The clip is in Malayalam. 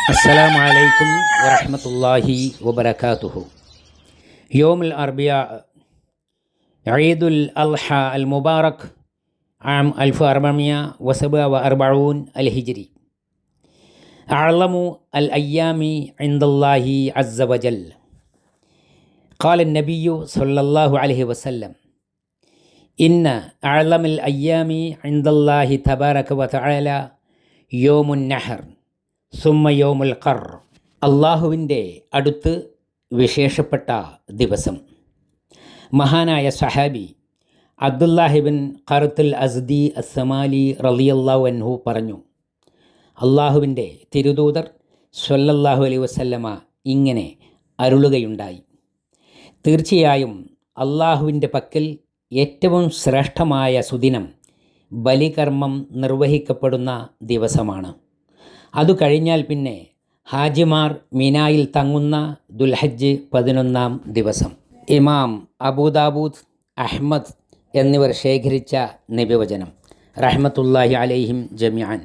السلام عليكم ورحمة الله وبركاته. يوم الأربعاء عيد الأضحى المبارك عام 1447 الهجري، أعظم الأيام عند الله عز وجل. قال النبي صلى الله عليه وسلم: إن أعظم الأيام عند الله تبارك وتعالى يوم النحر സുമ്മ യോമുൽ ഖർ. അള്ളാഹുവിൻ്റെ അടുത്ത് വിശേഷപ്പെട്ട ദിവസം. മഹാനായ സഹാബി അബ്ദുല്ലാഹിബിൻ ഖർത്തുൽ അസ്ദി അസ്സമാലി റളിയല്ലാഹു അൻഹു പറഞ്ഞു, അള്ളാഹുവിൻ്റെ തിരുദൂതർ സ്വല്ലല്ലാഹു അലൈഹി വസല്ലമ ഇങ്ങനെ അരുളുകയുണ്ടായി: തീർച്ചയായും അള്ളാഹുവിൻ്റെ പക്കൽ ഏറ്റവും ശ്രേഷ്ഠമായ സുദിനം ബലികർമ്മം നിർവഹിക്കപ്പെടുന്ന ദിവസമാണ്. അതു കഴിഞ്ഞാൽ പിന്നെ ഹാജിമാർ മിനായിൽ തങ്ങുന്ന ദുൽഹജ്ജ് 11-ാം ദിവസം. ഇമാം അബൂദാവൂദ്, അഹ്മദ് എന്നിവർ ശേഖരിച്ച നിബിവചനം റഹ്മത്തുള്ളാഹി അലൈഹിം ജമിഅൻ.